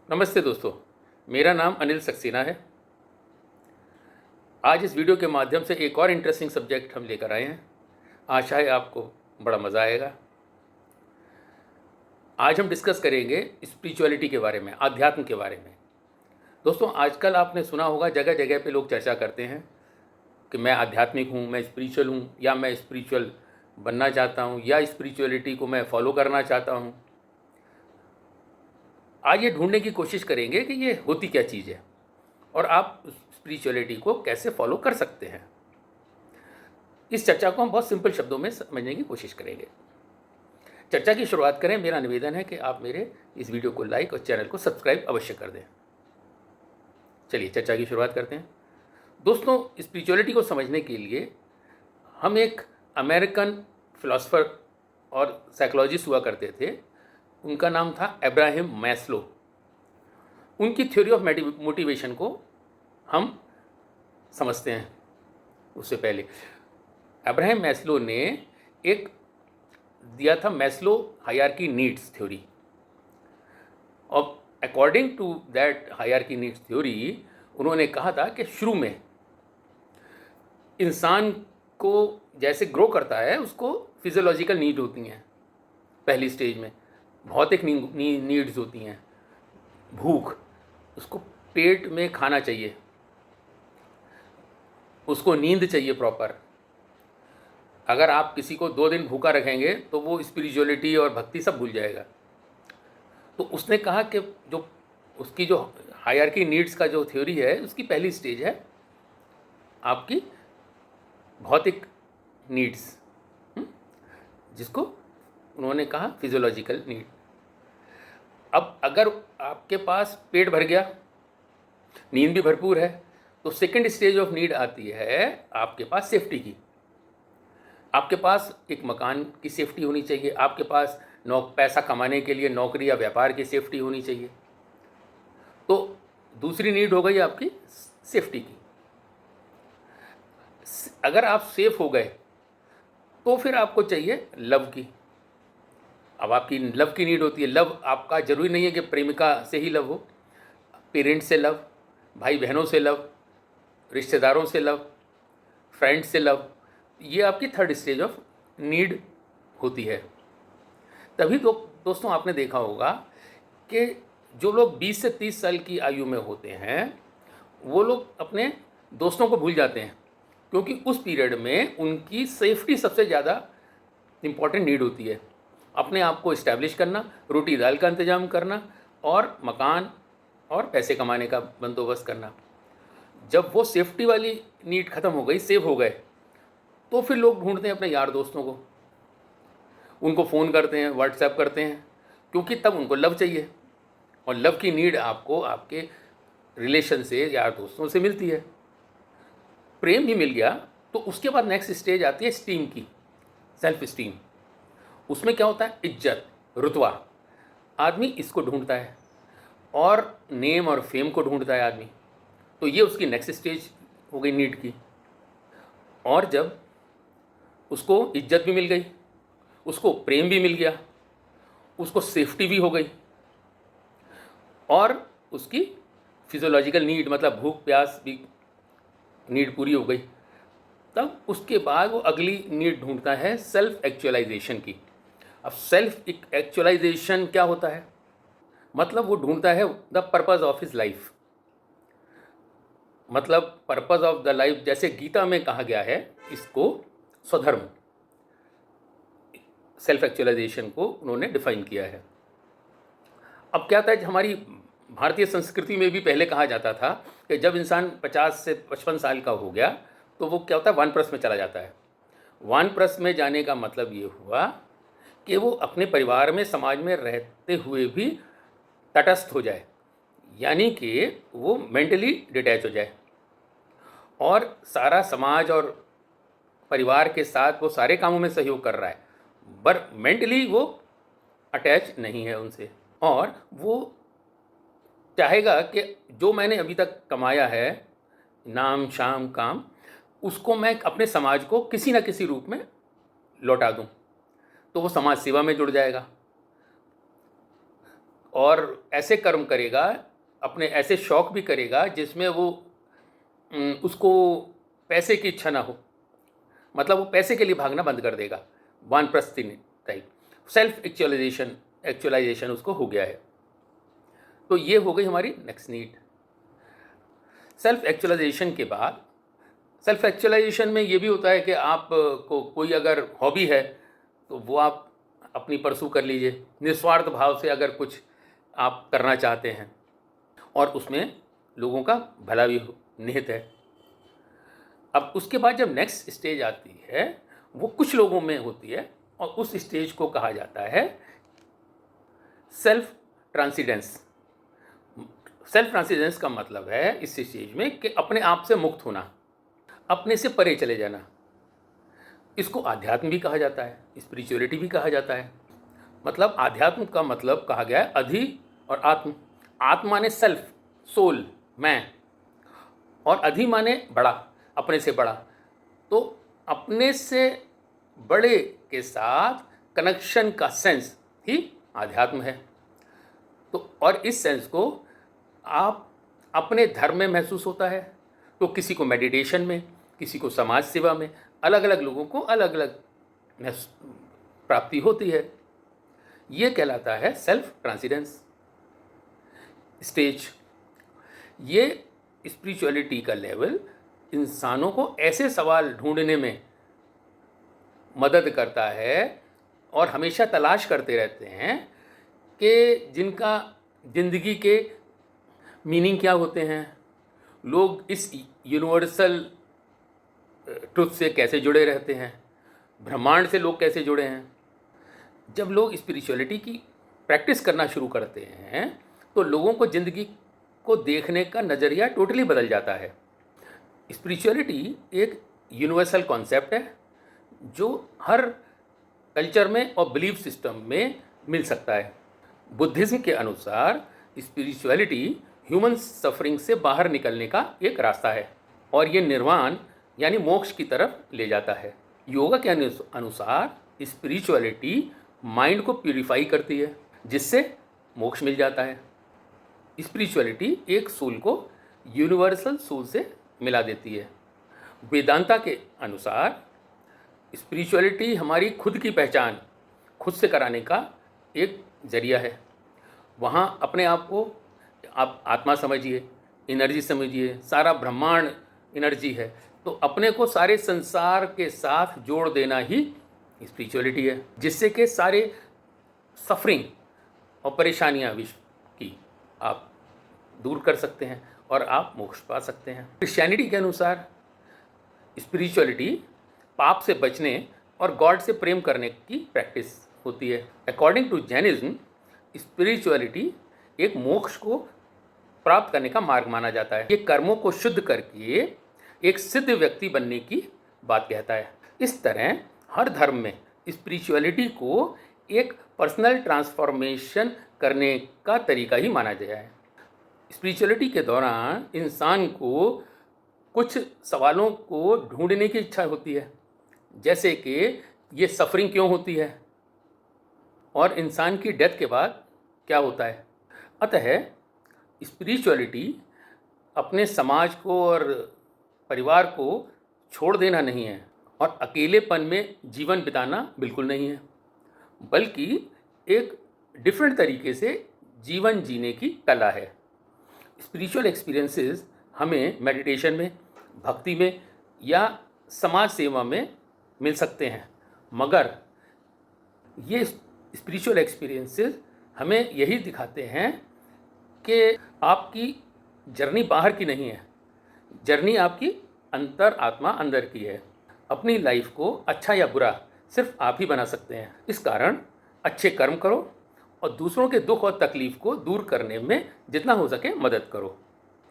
नमस्ते दोस्तों, मेरा नाम अनिल सक्सेना है। आज इस वीडियो के माध्यम से एक और इंटरेस्टिंग सब्जेक्ट हम लेकर आए हैं। आशा है आपको बड़ा मज़ा आएगा। आज हम डिस्कस करेंगे स्पिरिचुअलिटी के बारे में, आध्यात्म के बारे में। दोस्तों, आजकल आपने सुना होगा जगह जगह पे लोग चर्चा करते हैं कि मैं आध्यात्मिक हूँ, मैं स्पिरिचुअल हूँ, या मैं स्पिरिचुअल बनना चाहता हूँ, या स्पिरिचुअलिटी को मैं फॉलो करना चाहता हूँ। आज ये ढूंढने की कोशिश करेंगे कि ये होती क्या चीज़ है और आप स्पिरिचुअलिटी को कैसे फॉलो कर सकते हैं। इस चर्चा को हम बहुत सिंपल शब्दों में समझने की कोशिश करेंगे। चर्चा की शुरुआत करें, मेरा निवेदन है कि आप मेरे इस वीडियो को लाइक और चैनल को सब्सक्राइब अवश्य कर दें। चलिए चर्चा की शुरुआत करते हैं। दोस्तों, स्पिरिचुअलिटी को समझने के लिए हम एक अमेरिकन फिलोसोफर और साइकोलॉजिस्ट हुआ करते थे, उनका नाम था अब्राहम मैस्लो। उनकी थ्योरी ऑफ मोटिवेशन को हम समझते हैं। उससे पहले अब्राहम मैस्लो ने एक दिया था मैस्लो हायरार्की नीड्स थ्योरी। और according to that hierarchy needs theory उन्होंने कहा था कि शुरू में इंसान को जैसे ग्रो करता है उसको फिजियोलॉजिकल नीड होती हैं। पहली स्टेज में भौतिक नीड्स होती हैं। भूख, उसको पेट में खाना चाहिए, उसको नींद चाहिए प्रॉपर। अगर आप किसी को 2 दिन भूखा रखेंगे तो वो स्पिरिचुअलिटी और भक्ति सब भूल जाएगा। तो उसने कहा कि जो उसकी जो हायरार्की नीड्स का जो थ्योरी है, उसकी पहली स्टेज है आपकी भौतिक नीड्स, जिसको उन्होंने कहा फिजियोलॉजिकल नीड। अब अगर आपके पास पेट भर गया, नींद भी भरपूर है, तो सेकंड स्टेज ऑफ नीड आती है आपके पास सेफ्टी की। आपके पास एक मकान की सेफ्टी होनी चाहिए, आपके पास पैसा कमाने के लिए नौकरी या व्यापार की सेफ्टी होनी चाहिए। तो दूसरी नीड हो गई आपकी सेफ्टी की। अगर आप सेफ हो गए तो फिर आपको चाहिए लव की। अब आपकी लव की नीड होती है। लव आपका जरूरी नहीं है कि प्रेमिका से ही लव हो, पेरेंट्स से लव, भाई बहनों से लव, रिश्तेदारों से लव, फ्रेंड्स से लव, ये आपकी थर्ड स्टेज ऑफ नीड होती है। तभी तो दोस्तों आपने देखा होगा कि जो लोग 20 से 30 साल की आयु में होते हैं वो लोग अपने दोस्तों को भूल जाते हैं, क्योंकि उस पीरियड में उनकी सेफ्टी सबसे ज़्यादा इम्पॉर्टेंट नीड होती है। अपने आप को इस्टेब्लिश करना, रोटी दाल का इंतज़ाम करना और मकान और पैसे कमाने का बंदोबस्त करना। जब वो सेफ्टी वाली नीड ख़त्म हो गई, सेव हो गए, तो फिर लोग ढूंढते हैं अपने यार दोस्तों को, उनको फ़ोन करते हैं, व्हाट्सएप करते हैं, क्योंकि तब उनको लव चाहिए। और लव की नीड आपको आपके रिलेशन से, यार दोस्तों से मिलती है। प्रेम भी मिल गया तो उसके बाद नेक्स्ट स्टेज आती है स्टीम की, सेल्फ स्टीम। उसमें क्या होता है? इज्जत, रुतबा। आदमी इसको ढूंढता है और नेम और फेम को ढूंढता है आदमी। तो ये उसकी नेक्स्ट स्टेज हो गई नीड की। और जब उसको इज्जत भी मिल गई, उसको प्रेम भी मिल गया, उसको सेफ्टी भी हो गई और उसकी फिजियोलॉजिकल नीड मतलब भूख प्यास भी नीड पूरी हो गई, तब उसके बाद वो अगली नीड ढूंढता है सेल्फ एक्चुअलाइजेशन की। अब सेल्फ एक्चुअलाइजेशन क्या होता है? मतलब वो ढूंढता है the purpose of his life. मतलब पर्पज़ ऑफ द लाइफ, जैसे गीता में कहा गया है, इसको स्वधर्म, सेल्फ एक्चुअलाइजेशन को उन्होंने डिफाइन किया है। अब क्या था, हमारी भारतीय संस्कृति में भी पहले कहा जाता था कि जब इंसान 50 से 55 साल का हो गया तो वो क्या होता है, वानप्रस्थ में चला जाता है। वानप्रस्थ में जाने का मतलब ये हुआ कि वो अपने परिवार में, समाज में रहते हुए भी तटस्थ हो जाए, यानी कि वो मेंटली डिटैच हो जाए और सारा समाज और परिवार के साथ वो सारे कामों में सहयोग कर रहा है, पर मेंटली वो अटैच नहीं है उनसे। और वो चाहेगा कि जो मैंने अभी तक कमाया है, नाम शाम काम, उसको मैं अपने समाज को किसी न किसी रूप में लौटा दूं। तो वो समाज सेवा में जुड़ जाएगा। और ऐसे कर्म करेगा, अपने ऐसे शौक भी करेगा जिसमें वो उसको पैसे की इच्छा ना हो, मतलब वो पैसे के लिए भागना बंद कर देगा, वानप्रस्थी टाइप, सेल्फ एक्चुअलाइजेशन उसको हो गया है। तो ये हो गई हमारी नेक्स्ट नीड। सेल्फ एक्चुअलाइजेशन के बाद, सेल्फ एक्चुअलाइजेशन में ये भी होता है कि आप को कोई अगर हॉबी है तो वो आप अपनी परसू कर लीजिए, निस्वार्थ भाव से अगर कुछ आप करना चाहते हैं, और उसमें लोगों का भला भी निहित है। अब उसके बाद जब नेक्स्ट स्टेज आती है वो कुछ लोगों में होती है, और उस स्टेज को कहा जाता है सेल्फ ट्रांसीडेंस। सेल्फ ट्रांसीडेंस का मतलब है इस स्टेज में कि अपने आप से मुक्त होना, अपने से परे चले जाना। इसको आध्यात्म भी कहा जाता है, स्पिरिचुअलिटी भी कहा जाता है। मतलब आध्यात्म का मतलब कहा गया है अधि और आत्म। आत्म माने सेल्फ, सोल, मैं, और अधि माने बड़ा, अपने से बड़ा। तो अपने से बड़े के साथ कनेक्शन का सेंस ही आध्यात्म है। तो और इस सेंस को आप अपने धर्म में महसूस होता है, तो किसी को मेडिटेशन में, किसी को समाज सेवा में, अलग अलग लोगों को अलग अलग प्राप्ति होती है। ये कहलाता है सेल्फ ट्रांसीडेंस स्टेज। ये स्पिरिचुअलिटी का लेवल इंसानों को ऐसे सवाल ढूंढने में मदद करता है और हमेशा तलाश करते रहते हैं कि जिनका ज़िंदगी के मीनिंग क्या होते हैं, लोग इस यूनिवर्सल ट्रुथ से कैसे जुड़े रहते हैं, ब्रह्मांड से लोग कैसे जुड़े हैं। जब लोग स्पिरिचुअलिटी की प्रैक्टिस करना शुरू करते हैं तो लोगों को ज़िंदगी को देखने का नज़रिया टोटली बदल जाता है। स्पिरिचुअलिटी एक यूनिवर्सल कॉन्सेप्ट है जो हर कल्चर में और बिलीफ सिस्टम में मिल सकता है। बुद्धिज़्म के अनुसार स्पिरिचुअलिटी ह्यूमन सफरिंग से बाहर निकलने का एक रास्ता है और ये निर्वाण यानी मोक्ष की तरफ ले जाता है। योगा के अनुसार स्पिरिचुअलिटी माइंड को प्यूरिफाई करती है जिससे मोक्ष मिल जाता है। स्पिरिचुअलिटी एक सोल को यूनिवर्सल सोल से मिला देती है। वेदांता के अनुसार स्पिरिचुअलिटी हमारी खुद की पहचान खुद से कराने का एक जरिया है। वहाँ अपने आप को आप आत्मा समझिए, एनर्जी समझिए, सारा ब्रह्मांड एनर्जी है, तो अपने को सारे संसार के साथ जोड़ देना ही स्पिरिचुअलिटी है, जिससे कि सारे सफरिंग और परेशानियाँ विश्व की आप दूर कर सकते हैं और आप मोक्ष पा सकते हैं। क्रिश्चियनिटी के अनुसार स्पिरिचुअलिटी पाप से बचने और गॉड से प्रेम करने की प्रैक्टिस होती है। अकॉर्डिंग टू जैनिज्म स्पिरिचुअलिटी एक मोक्ष को प्राप्त करने का मार्ग माना जाता है। ये कर्मों को शुद्ध करके एक सिद्ध व्यक्ति बनने की बात कहता है। इस तरह हर धर्म में स्पिरिचुअलिटी को एक पर्सनल ट्रांसफॉर्मेशन करने का तरीका ही माना गया है। स्पिरिचुअलिटी के दौरान इंसान को कुछ सवालों को ढूंढने की इच्छा होती है, जैसे कि ये सफरिंग क्यों होती है और इंसान की डेथ के बाद क्या होता है। अतः स्पिरिचुअलिटी अपने समाज को और परिवार को छोड़ देना नहीं है और अकेलेपन में जीवन बिताना बिल्कुल नहीं है, बल्कि एक डिफरेंट तरीके से जीवन जीने की कला है। स्पिरिचुअल एक्सपीरियंसेस हमें मेडिटेशन में, भक्ति में या समाज सेवा में मिल सकते हैं, मगर ये स्पिरिचुअल एक्सपीरियंसेस हमें यही दिखाते हैं कि आपकी जर्नी बाहर की नहीं है, जर्नी आपकी अंतर आत्मा अंदर की है। अपनी लाइफ को अच्छा या बुरा सिर्फ आप ही बना सकते हैं। इस कारण अच्छे कर्म करो और दूसरों के दुख और तकलीफ को दूर करने में जितना हो सके मदद करो।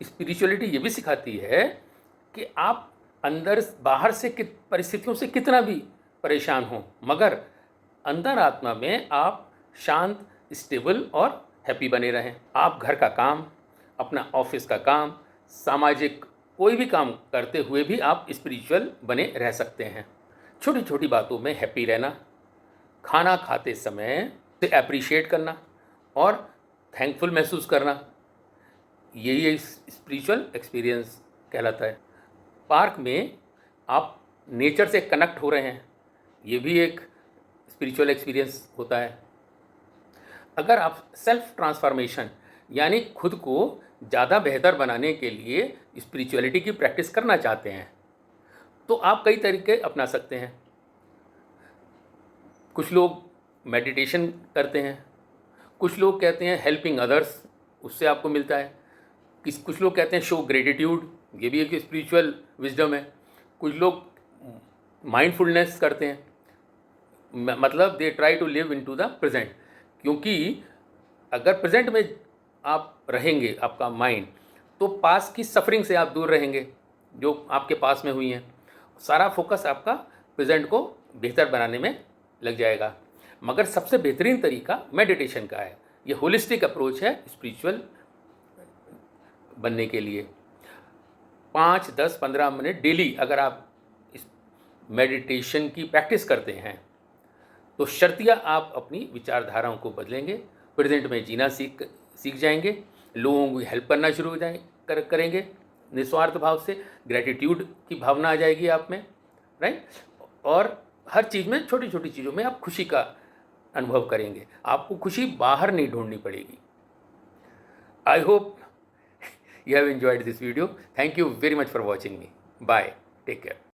स्पिरिचुअलिटी ये भी सिखाती है कि आप अंदर बाहर से परिस्थितियों से कितना भी परेशान हो, मगर अंदर आत्मा में आप शांत, स्टेबल और हैप्पी बने रहें। आप घर का काम, अपना ऑफिस का काम, सामाजिक कोई भी काम करते हुए भी आप स्पिरिचुअल बने रह सकते हैं। छोटी छोटी बातों में हैप्पी रहना, खाना खाते समय से अप्रिशिएट करना और थैंकफुल महसूस करना, यही स्पिरिचुअल एक्सपीरियंस कहलाता है। पार्क में आप नेचर से कनेक्ट हो रहे हैं, ये भी एक स्पिरिचुअल एक्सपीरियंस होता है। अगर आप सेल्फ ट्रांसफॉर्मेशन यानी खुद को ज़्यादा बेहतर बनाने के लिए स्पिरिचुअलिटी की प्रैक्टिस करना चाहते हैं तो आप कई तरीके अपना सकते हैं। कुछ लोग मेडिटेशन करते हैं, कुछ लोग कहते हैं हेल्पिंग अदर्स, उससे आपको मिलता है। कुछ लोग कहते हैं शो ग्रेटिट्यूड, ये भी एक स्पिरिचुअल विजडम है। कुछ लोग माइंडफुलनेस करते हैं, मतलब they try to live in to the present, क्योंकि अगर प्रेजेंट में आप रहेंगे, आपका माइंड, तो पास की सफरिंग से आप दूर रहेंगे जो आपके पास में हुई हैं। सारा फोकस आपका प्रेजेंट को बेहतर बनाने में लग जाएगा। मगर सबसे बेहतरीन तरीका मेडिटेशन का है। ये होलिस्टिक अप्रोच है स्पिरिचुअल बनने के लिए। 5, 10, 15 मिनट डेली अगर आप इस मेडिटेशन की प्रैक्टिस करते हैं तो शर्तिया आप अपनी विचारधाराओं को बदलेंगे, प्रेजेंट में जीना सीख जाएंगे, लोगों की हेल्प करना शुरू करेंगे निस्वार्थ भाव से, ग्रेटिट्यूड की भावना आ जाएगी आप में, राइट। और हर चीज़ में, छोटी छोटी चीज़ों में आप खुशी का अनुभव करेंगे। आपको खुशी बाहर नहीं ढूंढनी पड़ेगी। I hope you have enjoyed this video. Thank you very much for watching me. Bye. Take care.